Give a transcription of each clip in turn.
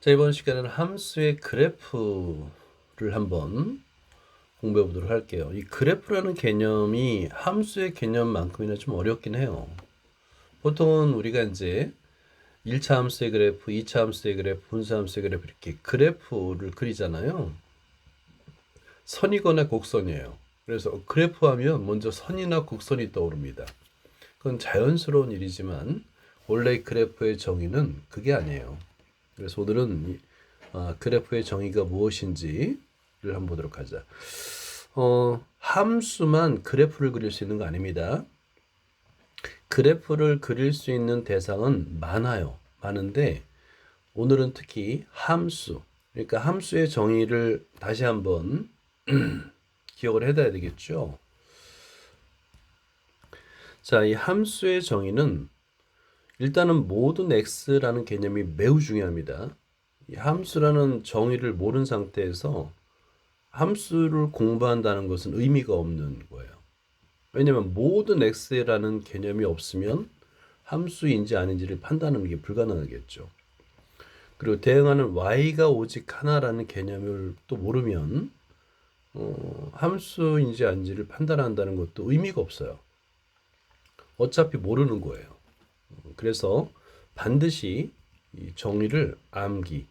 자, 이번 시간에는 함수의 그래프를 한번 공부해 보도록 할게요. 이 그래프라는 개념이 함수의 개념만큼이나 좀 어렵긴 해요. 보통은 우리가 이제 1차 함수의 그래프, 2차 함수의 그래프, 분수 함수의 그래프 이렇게 그래프를 그리잖아요. 선이거나 곡선이에요. 그래서 그래프 하면 먼저 선이나 곡선이 떠오릅니다. 그건 자연스러운 일이지만 원래 그래프의 정의는 그게 아니에요. 그래서 오늘은 그래프의 정의가 무엇인지를 한번 보도록 하자. 함수만 그래프를 그릴 수 있는 거 아닙니다. 그래프를 그릴 수 있는 대상은 많아요. 많은데 오늘은 특히 함수, 그러니까 함수의 정의를 다시 한번 기억을 해둬야 되겠죠. 자, 이 함수의 정의는 일단은 모든 x라는 개념이 매우 중요합니다. 이 함수라는 정의를 모르는 상태에서 함수를 공부한다는 것은 의미가 없는 거예요. 왜냐하면 모든 x라는 개념이 없으면 함수인지 아닌지를 판단하는 게 불가능하겠죠. 그리고 대응하는 y가 오직 하나라는 개념을 또 모르면 함수인지 아닌지를 판단한다는 것도 의미가 없어요. 어차피 모르는 거예요. 그래서 반드시 이 정의를 암기.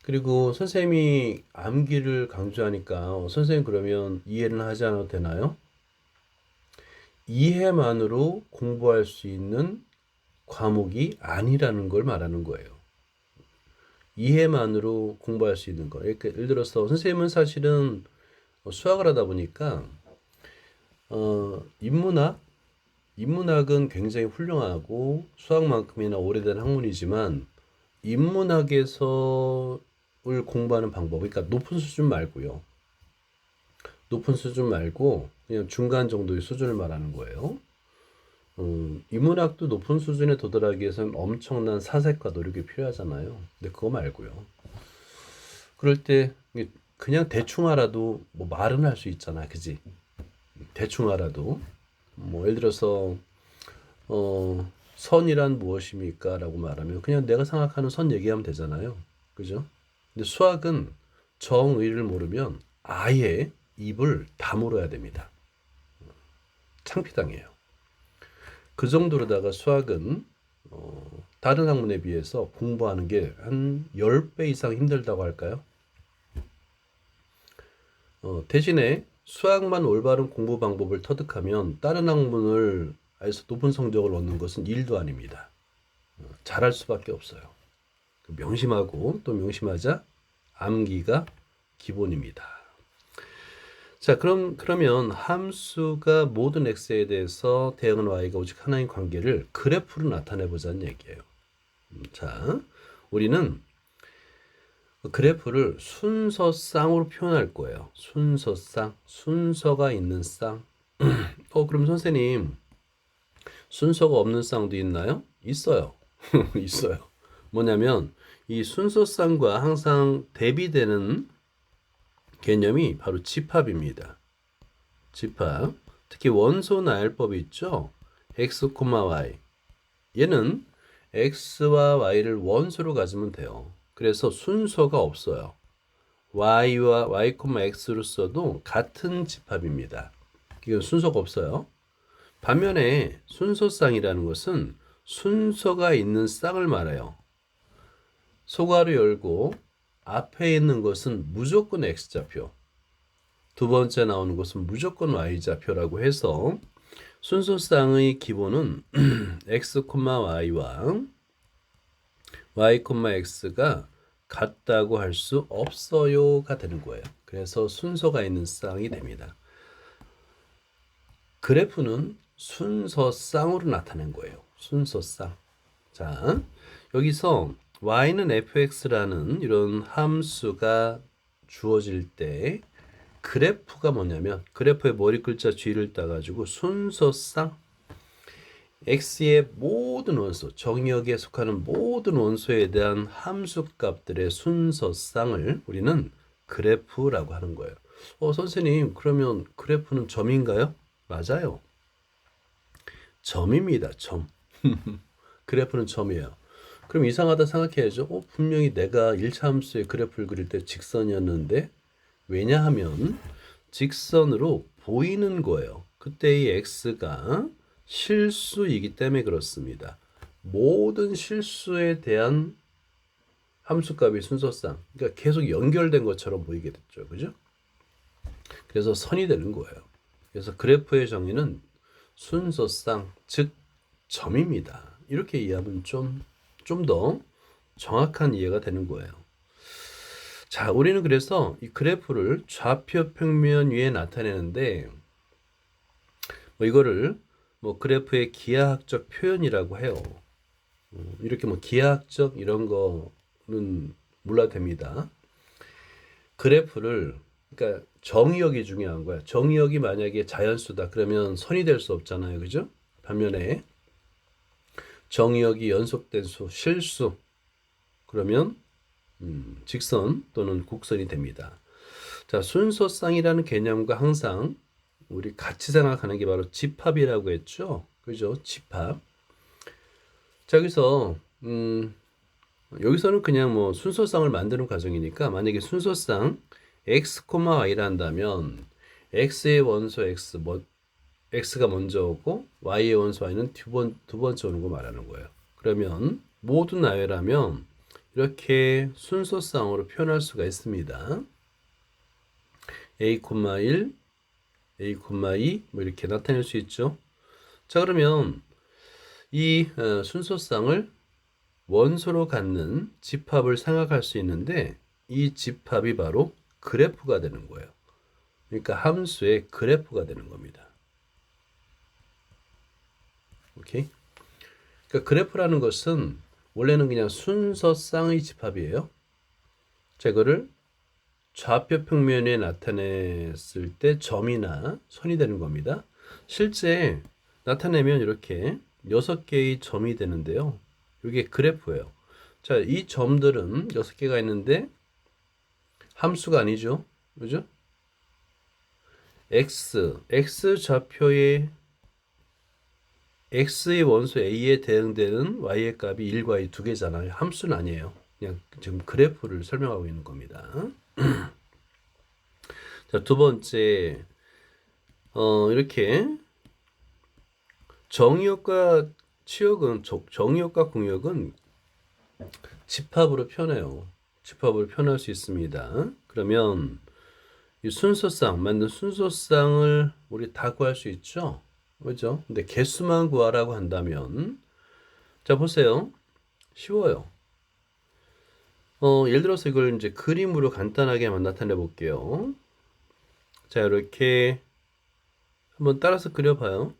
그리고 선생님이 암기를 강조하니까 선생님 그러면 이해는 하지 않아도 되나요? 이해만으로 공부할 수 있는 과목이 아니라는 걸 말하는 거예요. 이해만으로 공부할 수 있는 거. 그러니까 예를 들어서 선생님은 사실은 수학을 하다 보니까 인문학은 굉장히 훌륭하고 수학만큼이나 오래된 학문이지만 인문학에서를 공부하는 방법, 그러니까 높은 수준 말고요. 높은 수준 말고 그냥 중간 정도의 수준을 말하는 거예요. 인문학도 높은 수준에 도달하기 위해서는 엄청난 사색과 노력이 필요하잖아요. 근데 그거 말고요. 그럴 때 그냥 대충 알아도 뭐 말은 할 수 있잖아, 그지? 대충 알아도 뭐 예를 들어서 선이란 무엇입니까? 라고 말하면 그냥 내가 생각하는 선 얘기하면 되잖아요. 그죠? 근데 수학은 정의를 모르면 아예 입을 다물어야 됩니다. 창피당해요. 그 정도로다가 수학은 다른 학문에 비해서 공부하는 게 한 10배 이상 힘들다고 할까요? 대신에 수학만 올바른 공부 방법을 터득하면 다른 학문을 해서 높은 성적을 얻는 것은 일도 아닙니다. 잘할 수밖에 없어요. 명심하고 또 명심하자 암기가 기본입니다. 자, 그러면 함수가 모든 x에 대해서 대응은 y가 오직 하나인 관계를 그래프로 나타내 보자는 얘기예요. 자, 우리는 그래프를 순서쌍으로 표현할 거예요. 순서쌍, 순서가 있는 쌍. 그럼 선생님, 순서가 없는 쌍도 있나요? 있어요. 있어요. 뭐냐면 이 순서쌍과 항상 대비되는 개념이 바로 집합입니다. 집합. 특히 원소 나열법이 있죠. x, y. 얘는 x와 y를 원소로 가지면 돼요. 그래서 순서가 없어요. y와 y, x로 써도 같은 집합입니다. 이건 순서가 없어요. 반면에 순서쌍이라는 것은 순서가 있는 쌍을 말해요. 소괄호 열고 앞에 있는 것은 무조건 x좌표, 두 번째 나오는 것은 무조건 y좌표라고 해서 순서쌍의 기본은 x, y와 y, x가 같다고 할 수 없어요가 되는 거예요. 그래서 순서가 있는 쌍이 됩니다. 그래프는 순서쌍으로 나타낸 거예요. 순서쌍. 자, 여기서 y는 fx라는 이런 함수가 주어질 때 그래프가 뭐냐면 그래프의 머리 글자 G를 따가지고 순서쌍 x의 모든 원소, 정의역에 속하는 모든 원소에 대한 함수 값들의 순서쌍을 우리는 그래프라고 하는 거예요. 선생님, 그러면 그래프는 점인가요? 맞아요. 점입니다. 점. 그래프는 점이에요. 그럼 이상하다 생각해야죠. 분명히 내가 1차 함수의 그래프를 그릴 때 직선이었는데 왜냐하면 직선으로 보이는 거예요. 그때 이 x가 실수이기 때문에 그렇습니다. 모든 실수에 대한 함수값이 순서상, 그러니까 계속 연결된 것처럼 보이게 됐죠. 그죠? 그래서 선이 되는 거예요. 그래서 그래프의 정의는 순서상, 즉 점입니다. 이렇게 이해하면 좀 더 정확한 이해가 되는 거예요. 자, 우리는 그래서 이 그래프를 좌표 평면 위에 나타내는데 이거를 그래프의 기하학적 표현이라고 해요. 이렇게 기하학적 이런 거는 몰라도 됩니다. 그래프를 그러니까 정의역이 중요한 거야. 정의역이 만약에 자연수다 그러면 선이 될 수 없잖아요. 그죠? 반면에 정의역이 연속된 수, 실수 그러면 직선 또는 곡선이 됩니다. 자, 순서쌍이라는 개념과 항상 우리 같이 생각하는 게 바로 집합이라고 했죠. 그죠? 집합. 자, 여기서 여기서는 그냥 순서쌍을 만드는 과정이니까 만약에 순서쌍 x, y라 한다면 x의 원소 x가 먼저 오고 y의 원소 y는 두 번째 오는 거 말하는 거예요. 그러면 모두 나열하면 이렇게 순서쌍으로 표현할 수가 있습니다. a,1, a,2 이렇게 나타낼 수 있죠. 자, 그러면 이 순서쌍을 원소로 갖는 집합을 생각할 수 있는데 이 집합이 바로 그래프가 되는 거예요. 그러니까 함수의 그래프가 되는 겁니다. 오케이? 그러니까 그래프라는 것은 원래는 그냥 순서쌍의 집합이에요. 자, 이거를 좌표 평면에 나타냈을 때 점이나 선이 되는 겁니다. 실제 나타내면 이렇게 6개의 점이 되는데요. 이게 그래프예요. 자, 이 점들은 6개가 있는데 함수가 아니죠. 그죠? x 좌표의 x의 원소 a에 대응되는 y의 값이 1과 2 두 개잖아요. 함수는 아니에요. 그냥 지금 그래프를 설명하고 있는 겁니다. 자, 두 번째, 이렇게 정의역과 치역은, 정의역과 공역은 집합으로 표현해요. 집합으로 표현할 수 있습니다. 그러면 이 순서쌍, 만든 순서쌍을 우리 다 구할 수 있죠? 그죠? 근데 개수만 구하라고 한다면, 자, 보세요. 쉬워요. 예를 들어서 이걸 이제 그림으로 간단하게 한번 나타내 볼게요. 자, 이렇게 한번 따라서 그려봐요.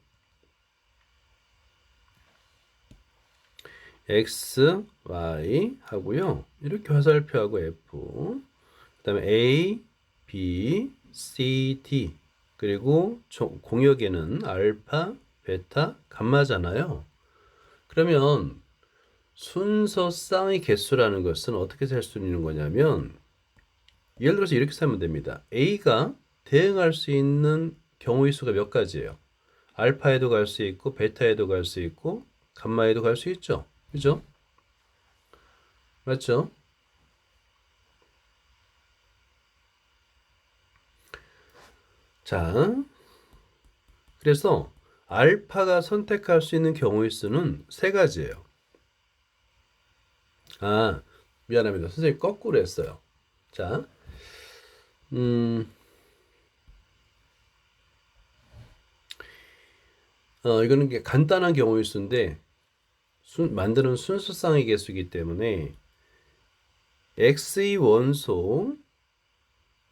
x, y 하고요. 이렇게 화살표하고 f. 그다음에 a, b, c, d. 그리고 공역에는 알파, 베타, 감마잖아요. 그러면 순서 쌍의 개수라는 것은 어떻게 셀 수 있는 거냐면 예를 들어서 이렇게 쓰면 됩니다. a가 대응할 수 있는 경우의 수가 몇 가지예요. 알파에도 갈 수 있고 베타에도 갈 수 있고 감마에도 갈 수 있죠. 그죠? 맞죠? 자, 그래서 알파가 선택할 수 있는 경우의 수는 세 가지예요. 아, 미안합니다. 선생님 거꾸로 했어요. 자, 이거는 간단한 경우의 수인데 만드는 순수쌍의 개수이기 때문에 x의 원소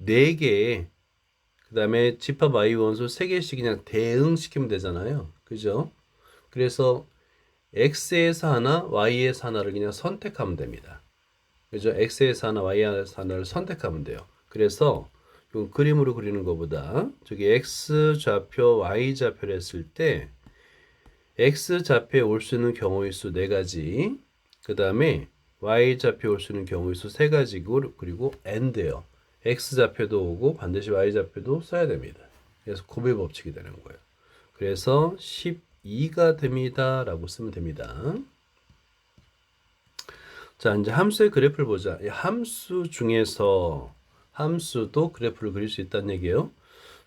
4개 그 다음에 집합 y 원소 3개씩 그냥 대응시키면 되잖아요. 그죠? 그래서 x에서 하나 y에서 하나를 그냥 선택하면 됩니다. 그죠? x에서 하나 y에서 하나를 선택하면 돼요. 그래서 이건 그림으로 그리는 것보다 저기 x 좌표 y 좌표를 했을 때 x 좌표에 올 수 있는 경우의 수 4가지 그 다음에 y 좌표에 올 수 있는 경우의 수 3가지고 그리고 and예요. x 좌표도 오고 반드시 y 좌표도 써야 됩니다. 그래서 곱의 법칙이 되는 거예요. 그래서 12가 됩니다 라고 쓰면 됩니다. 자, 이제 함수의 그래프를 보자. 이 함수 중에서 함수도 그래프를 그릴 수 있다는 얘기예요.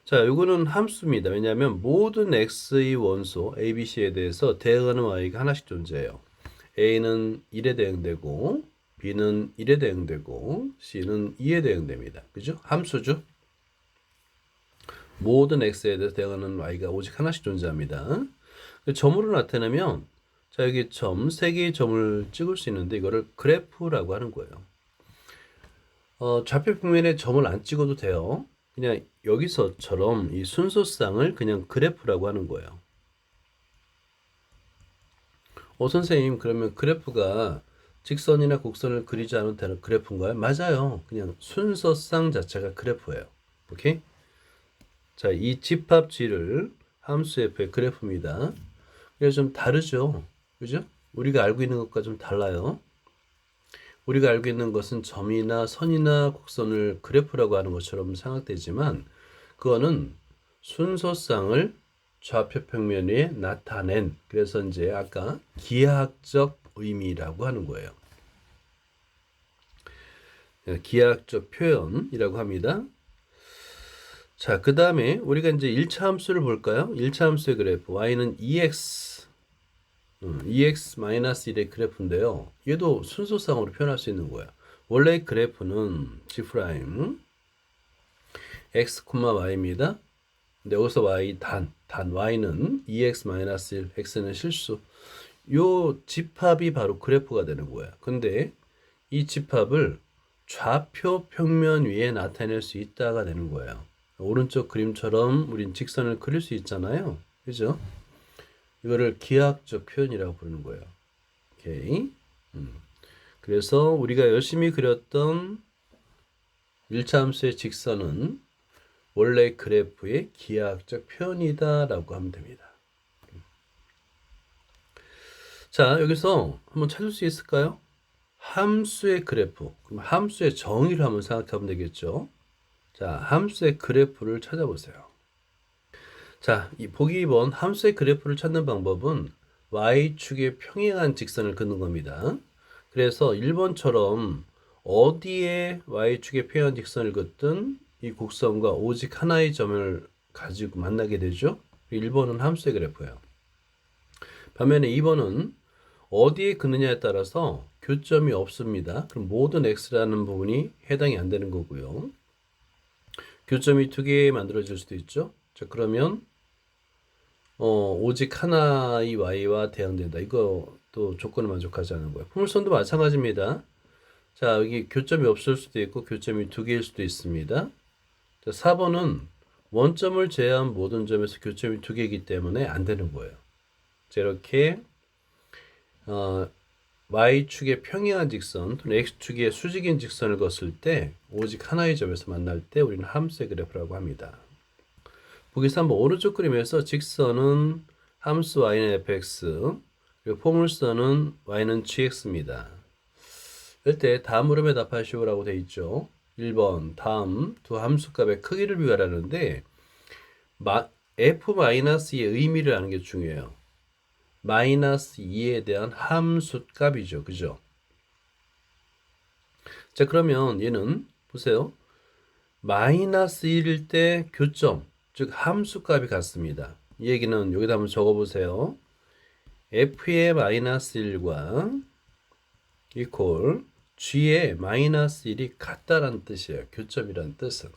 자, 요거는 함수입니다. 왜냐하면 모든 x의 원소 a, b, c에 대해서 대응하는 y가 하나씩 존재해요. a는 1에 대응되고 b는 1에 대응되고 c는 2에 대응됩니다. 그죠? 함수죠. 모든 x에 대해서 대응하는 y가 오직 하나씩 존재합니다. 점으로 나타내면 자, 여기 점, 세 개의 점을 찍을 수 있는데 이거를 그래프라고 하는 거예요. 좌표 평면에 점을 안 찍어도 돼요. 그냥 여기서처럼 이 순서상을 그냥 그래프라고 하는 거예요. 선생님, 그러면 그래프가 직선이나 곡선을 그리지 않은 되는 그래프인가요? 맞아요. 그냥 순서상 자체가 그래프예요. 오케이? 자, 이 집합 g를 함수 f의 그래프입니다. 그래서 좀 다르죠. 그죠? 우리가 알고 있는 것과 좀 달라요. 우리가 알고 있는 것은 점이나 선이나 곡선을 그래프라고 하는 것처럼 생각되지만 그거는 순서상을 좌표 평면 위에 나타낸, 그래서 이제 아까 기하학적 의미라고 하는 거예요. 기하학적 표현이라고 합니다. 자, 그 다음에 우리가 이제 1차 함수를 볼까요? 1차 함수의 그래프 y는 2x 2x-1의 그래프인데요. 얘도 순서상으로 표현할 수 있는 거야. 원래 그래프는 g' x, y입니다. 근데 여기서 y 단 y는 2x-1, x는 실수. 요 집합이 바로 그래프가 되는 거야. 근데 이 집합을 좌표 평면 위에 나타낼 수 있다가 되는 거예요. 오른쪽 그림처럼 우린 직선을 그릴 수 있잖아요. 그죠? 이거를 기하학적 표현이라고 부르는 거예요. 오케이. 그래서 우리가 열심히 그렸던 1차 함수의 직선은 원래 그래프의 기하학적 표현이다라고 하면 됩니다. 자, 여기서 한번 찾을 수 있을까요? 함수의 그래프. 그럼 함수의 정의를 한번 생각하면 되겠죠. 자, 함수의 그래프를 찾아보세요. 자, 이 보기 2번 함수의 그래프를 찾는 방법은 y축에 평행한 직선을 긋는 겁니다. 그래서 1번처럼 어디에 y축에 평행한 직선을 긋든 이 곡선과 오직 하나의 점을 가지고 만나게 되죠. 1번은 함수의 그래프예요. 반면에 2번은 어디에 긋느냐에 따라서 교점이 없습니다. 그럼 모든 x라는 부분이 해당이 안 되는 거고요. 교점이 두 개 만들어질 수도 있죠. 자, 그러면 오직 하나의 y와 대응된다. 이것도 조건을 만족하지 않는 거예요. 포물선도 마찬가지입니다. 자, 여기 교점이 없을 수도 있고 교점이 두 개일 수도 있습니다. 자, 4번은 원점을 제외한 모든 점에서 교점이 두 개이기 때문에 안 되는 거예요. 자, 이렇게 y축의 평행한 직선 또는 x축의 수직인 직선을 걷을 때 오직 하나의 점에서 만날 때 우리는 함수의 그래프라고 합니다. 보기 3번 오른쪽 그림에서 직선은 함수 y는 fx 그리고 포물선은 y는 gx입니다. 이럴 때 다음 물음에 답하시오라고 되어 있죠. 1번 다음 두 함수값의 크기를 비교하라는데 f-의 의미를 아는 게 중요해요. 마이너스 2에 대한 함수값이죠. 그죠? 자, 그러면 얘는 보세요. 마이너스 1일 때 교점, 즉 함수값이 같습니다. 이 얘기는 여기다 한번 적어보세요. f의 마이너스 1과 이퀄 g의 마이너스 1이 같다라는 뜻이에요. 교점이라는 뜻은.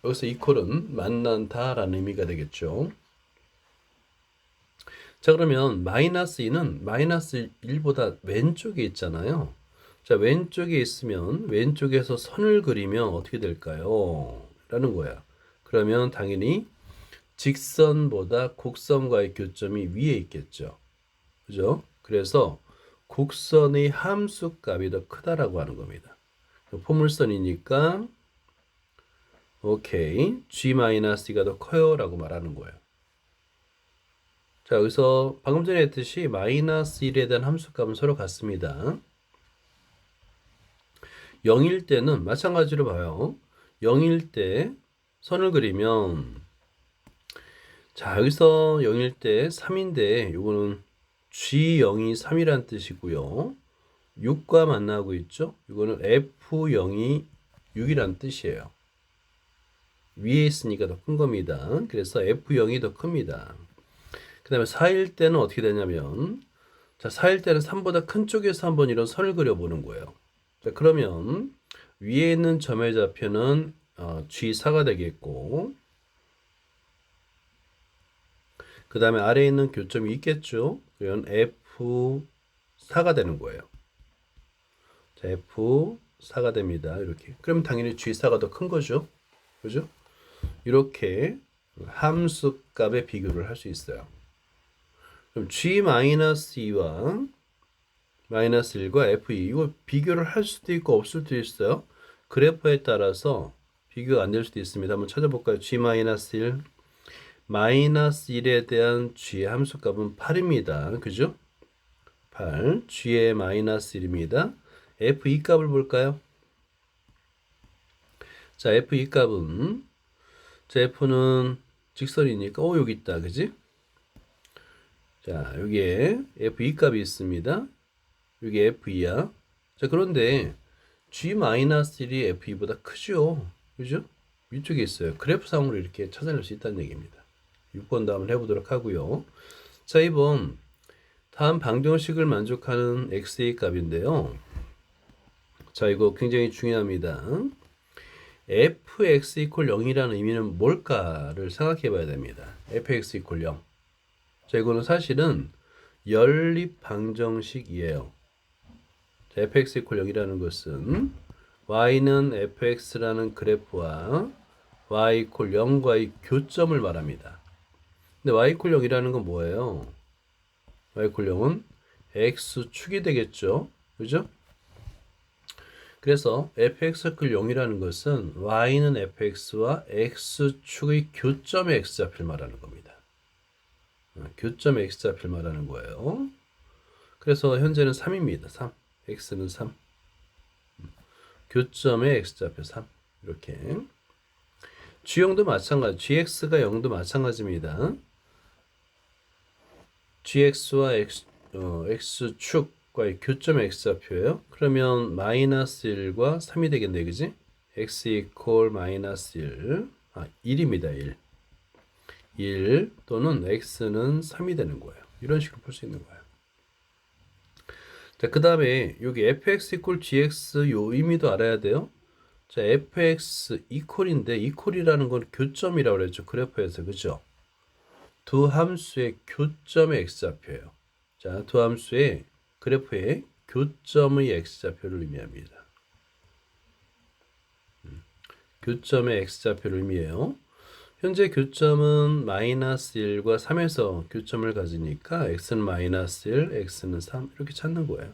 여기서 이퀄은 만난다라는 의미가 되겠죠. 자, 그러면 마이너스 2는 마이너스 1보다 왼쪽에 있잖아요. 자, 왼쪽에 있으면 왼쪽에서 선을 그리면 어떻게 될까요? 라는 거야. 그러면 당연히 직선보다 곡선과의 교점이 위에 있겠죠. 그죠? 그래서 곡선의 함수값이 더 크다라고 하는 겁니다. 포물선이니까 오케이, g-2가 더 커요 라고 말하는 거예요. 자, 여기서 방금 전에 했듯이 마이너스 1에 대한 함수값은 서로 같습니다. 0일 때는 마찬가지로 봐요. 0일 때 선을 그리면 자, 여기서 0일 때 3인데 요거는 G0이 3이란 뜻이고요. 6과 만나고 있죠. 이거는 F0이 6이란 뜻이에요. 위에 있으니까 더 큰 겁니다. 그래서 F0이 더 큽니다. 그 다음에 4일 때는 어떻게 되냐면, 자, 4일 때는 3보다 큰 쪽에서 한번 이런 선을 그려보는 거예요. 자, 그러면 위에 있는 점의 좌표는 G4가 되겠고, 그 다음에 아래에 있는 교점이 있겠죠. 그건 F4가 되는 거예요. 자, F4가 됩니다. 이렇게. 그럼 당연히 G4가 더 큰 거죠. 그죠? 이렇게 함수 값의 비교를 할 수 있어요. 그럼 G-2와 마이너스 1과 F2 이거 비교를 할 수도 있고 없을 수도 있어요. 그래프에 따라서 비교가 안 될 수도 있습니다. 한번 찾아볼까요? G-1 마이너스 1에 대한 G의 함수값은 8입니다. 그죠? 8 G의 마이너스 1입니다. F2 값을 볼까요? 자, F2 값은 자, F는 직선이니까 여기 있다. 그지? 자, 여기에 F2 값이 있습니다. 여기 F2야. 자, 그런데 G-1이 F2보다 크죠? 그죠? 위쪽에 있어요. 그래프상으로 이렇게 찾아낼 수 있다는 얘기입니다. 6번 다음을 해보도록 하고요. 자, 2번 다음 방정식을 만족하는 x의 값인데요. 자, 이거 굉장히 중요합니다. fx 이퀄 0이라는 의미는 뭘까를 생각해 봐야 됩니다. fx 이퀄 0. 자, 이거는 사실은 연립 방정식이에요. 자, fx 이퀄 0이라는 것은 y는 fx라는 그래프와 y 이퀄 0과의 교점을 말합니다. 근데 y 이퀄 0이라는 건 뭐예요? y 이퀄 0은 x축이 되겠죠. 그죠? 그래서 fx 이퀄 0이라는 것은 y는 fx와 x축의 교점의 x좌표를 말하는 겁니다. 교점의 x좌표를 말하는 거예요. 그래서 현재는 3입니다. 3. x는 3. 교점의 x좌표 3. 이렇게. g형도 마찬가지. gx가 0도 마찬가지입니다. gx와 x축과의 교점의 x좌표예요. 그러면 마이너스 1과 3이 되겠네. 그지? x 이퀄 마이너스 1. 1입니다. 1. 1 또는 x는 3이 되는 거예요. 이런 식으로 풀 수 있는 거예요. 자, 그 다음에 여기 fx 이퀄 gx 요 의미도 알아야 돼요. 자, fx 이퀄인데 이퀄이라는 건 교점이라고 그랬죠. 그래프에서. 그죠? 두 함수의 교점의 x좌표예요. 자, 두 함수의 그래프의 교점의 x좌표를 의미합니다. 교점의 x좌표를 의미해요. 현재 교점은 마이너스 1과 3에서 교점을 가지니까 x는 마이너스 1, x는 3 이렇게 찾는 거예요.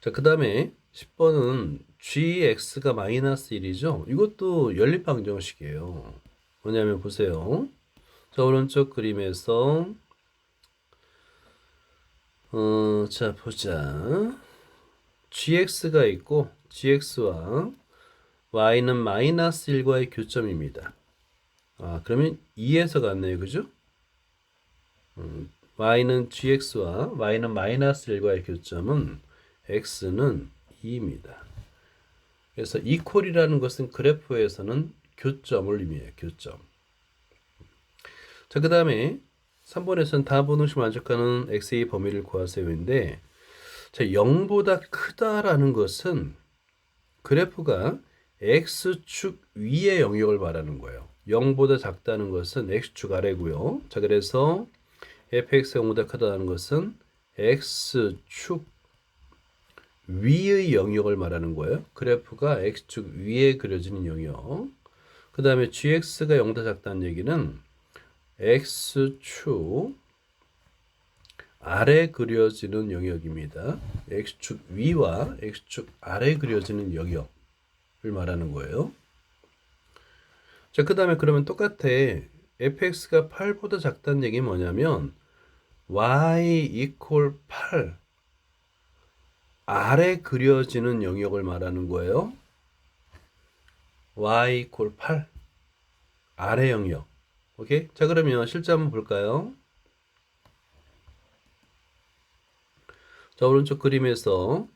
자, 그 다음에 10번은 gx가 마이너스 1이죠. 이것도 연립방정식이에요. 뭐냐면 보세요. 자, 오른쪽 그림에서 자, 보자. gx가 있고 gx와 y는 마이너스 1과의 교점입니다. 그러면 2에서 갔네요. 그죠? y는 gx와 y는 마이너스 1과의 교점은 x는 2입니다. 그래서 이퀄이라는 것은 그래프에서는 교점을 의미해요. 교점. 자, 그 다음에 3번에서는 다음 방정식 만족하는 x의 범위를 구하세요인데, 자, 0보다 크다라는 것은 그래프가 x축 위의 영역을 말하는 거예요. 0보다 작다는 것은 x축 아래고요. 자, 그래서 fx가 0보다 크다는 것은 x축 위의 영역을 말하는 거예요. 그래프가 x축 위에 그려지는 영역. 그 다음에 gx가 0보다 작다는 얘기는 x축 아래 그려지는 영역입니다. x축 위와 x축 아래 그려지는 영역을 말하는 거예요. 자, 그 다음에 그러면 똑같아. fx가 8보다 작다는 얘기는 뭐냐면 y 이퀄 8 아래 그려지는 영역을 말하는 거예요. y 이퀄 8 아래 영역. 오케이? 자, 그러면 실제 한번 볼까요? 자, 오른쪽 그림에서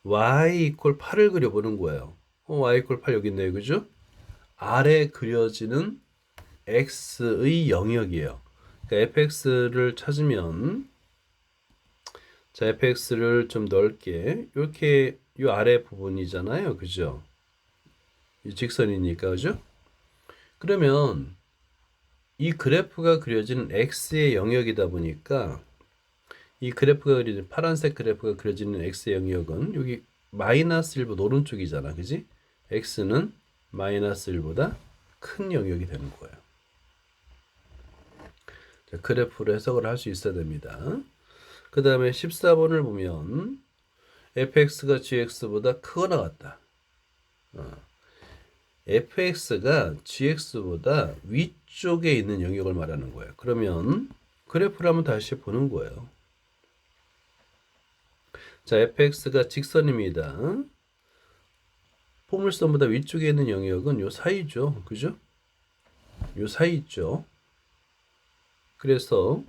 y 이퀄 8을 그려보는 거예요. y 이퀄 8 여기 있네요. 그죠? 아래 그려지는 x의 영역이에요. 그러니까 fx를 찾으면, 자, fx를 좀 넓게 이렇게 이 아래 부분이잖아요. 그죠? 이 직선이니까. 그죠? 그러면 이 그래프가 그려지는 x의 영역이다 보니까 이 그래프가 그려지는 파란색 그래프가 그려지는 x의 영역은 여기 마이너스 1보다 오른쪽이잖아. 그지? x는 마이너스 1보다 큰 영역이 되는 거예요. 자, 그래프로 해석을 할 수 있어야 됩니다. 그 다음에 14번을 보면 fx가 gx보다 크거나 같다. fx가 gx보다 위쪽에 있는 영역을 말하는 거예요. 그러면 그래프를 한번 다시 보는 거예요. 자, fx가 직선입니다. 포물선보다 위쪽에 있는 영역은 요 사이죠. 그죠? 요 사이 있죠. 그래서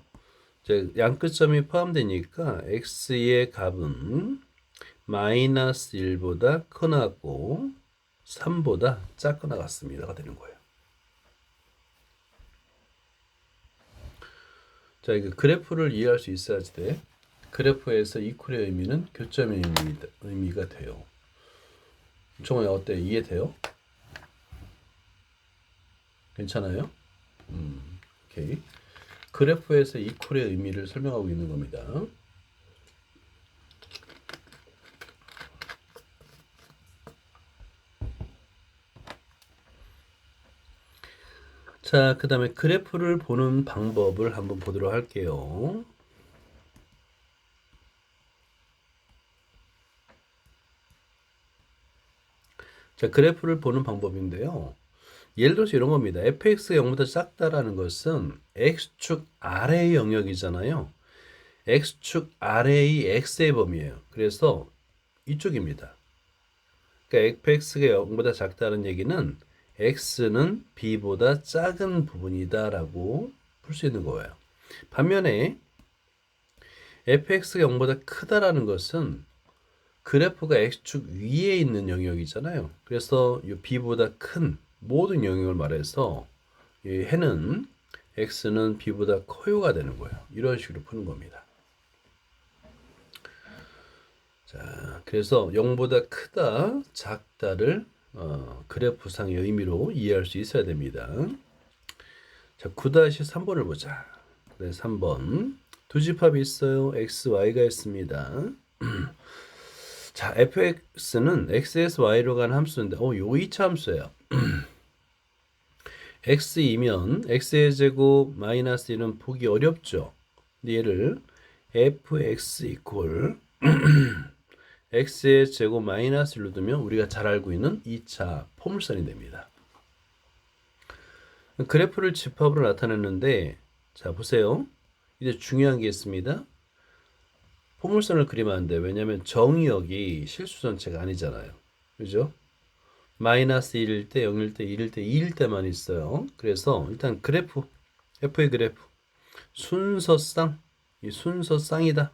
이제 양끝점이 포함되니까 x의 값은 마이너스 1보다 크나고 3보다 작거나 같습니다가 되는 거예요. 자, 이거 그래프를 이해할 수 있어야지 돼. 그래프에서 이퀄의 의미는 교점의 의미가 돼요. 종호야 어때? 이해돼요? 괜찮아요? 오케이. 그래프에서 이퀄의 의미를 설명하고 있는 겁니다. 자, 그 다음에 그래프를 보는 방법을 한번 보도록 할게요. 자, 그래프를 보는 방법인데요. 예를 들어서 이런 겁니다. fx가 0보다 작다라는 것은 x축 아래의 영역이잖아요. x축 아래의 x의 범위예요. 그래서 이쪽입니다. 그러니까 fx가 0보다 작다는 얘기는 x는 b보다 작은 부분이다라고 풀 수 있는 거예요. 반면에 fx가 0보다 크다라는 것은 그래프가 x축 위에 있는 영역이잖아요. 그래서 이 b보다 큰 모든 영역을 말해서 이 해는 x는 b보다 커요가 되는 거예요. 이런 식으로 푸는 겁니다. 자, 그래서 0보다 크다, 작다를 그래프상의 의미로 이해할 수 있어야 됩니다. 자, 9-3번을 보자. 네, 3번. 두 집합이 있어요. x, y가 있습니다. 자, fx는 x에서 y로 가는 함수인데, 요 2차 함수예요. x이면 x의 제곱 마이너스 1은 보기 어렵죠. 근데 얘를 fx 이퀄 x의 제곱 마이너스 1로 두면 우리가 잘 알고 있는 2차 포물선이 됩니다. 그래프를 집합으로 나타냈는데, 자, 보세요. 이제 중요한 게 있습니다. 포물선을 그리면 안 돼요. 왜냐하면 정의역이 실수 전체가 아니잖아요. 그죠? 마이너스 1일 때, 0일 때, 1일 때, 2일 때만 있어요. 그래서 일단 그래프, f의 그래프, 순서쌍, 이 순서쌍이다.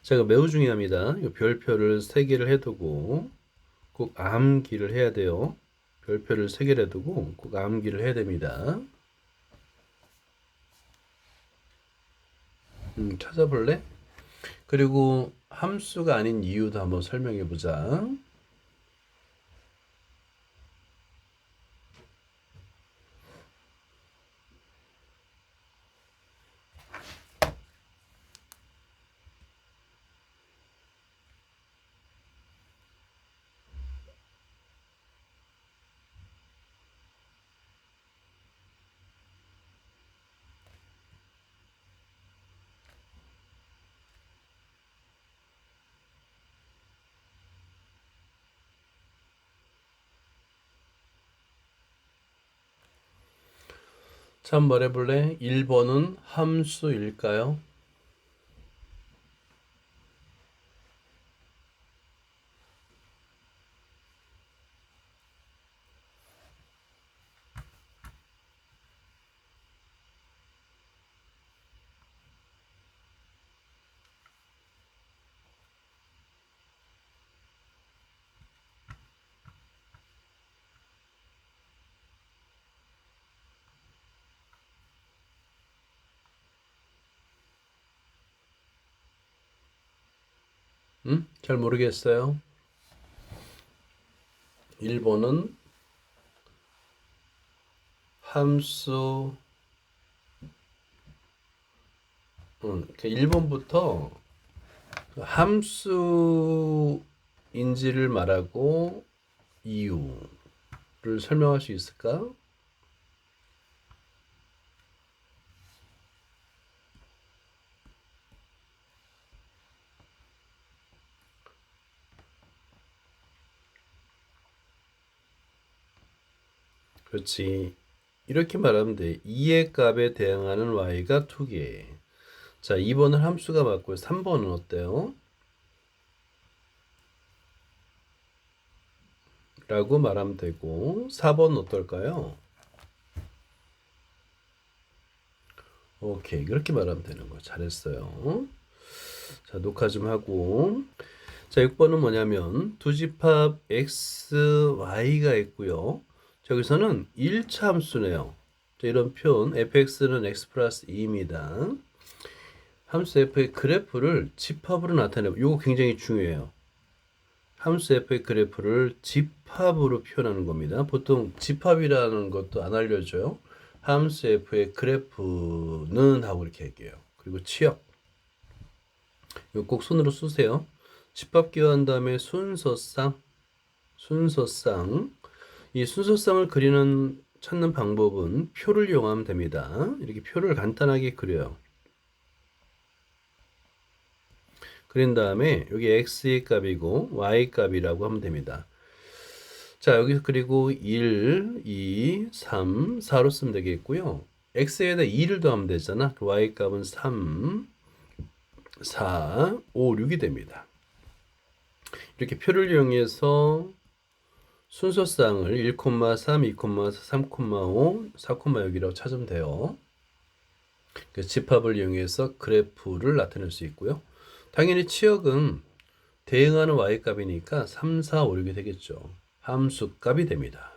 자, 이거 매우 중요합니다. 이 별표를 3개를 해두고 꼭 암기를 해야 돼요. 별표를 3개를 해두고 꼭 암기를 해야 됩니다. 찾아볼래? 그리고 함수가 아닌 이유도 한번 설명해 보자. 자, 한번 말해볼래? 1번은 함수일까요? 잘 모르겠어요. 1번은 함수 1번부터 함수인지를 말하고 이유를 설명할 수 있을까? 그렇지. 이렇게 말하면 돼. 2의 값에 대응하는 y가 2개. 자, 2번은 함수가 맞고요. 3번은 어때요? 라고 말하면 되고 4번은 어떨까요? 오케이. 그렇게 말하면 되는 거. 잘했어요. 자, 녹화 좀 하고. 자, 6번은 뭐냐면 두 집합 x, y가 있고요. 저기서는 1차 함수네요. 자, 이런 표현 fx는 x 플러스 2입니다. 함수 f의 그래프를 집합으로 나타내고 이거 굉장히 중요해요. 함수 f의 그래프를 집합으로 표현하는 겁니다. 보통 집합이라는 것도 안 알려줘요. 함수 f의 그래프는 하고 이렇게 할게요. 그리고 치역 이거 꼭 손으로 쓰세요. 집합 기호한 다음에 순서쌍 이 순서쌍을 찾는 방법은 표를 이용하면 됩니다. 이렇게 표를 간단하게 그려요. 그린 다음에 여기 x의 값이고 y 값이라고 하면 됩니다. 자, 여기서 그리고 1, 2, 3, 4로 쓰면 되겠고요. x에다 2를 더하면 되잖아. y 값은 3, 4, 5, 6이 됩니다. 이렇게 표를 이용해서 순서쌍을 1,3, 2,4, 3,5, 4,6이라고 찾으면 돼요. 집합을 이용해서 그래프를 나타낼 수 있고요. 당연히 치역은 대응하는 y값이니까 3, 4, 5, 6이 되겠죠. 함수값이 됩니다.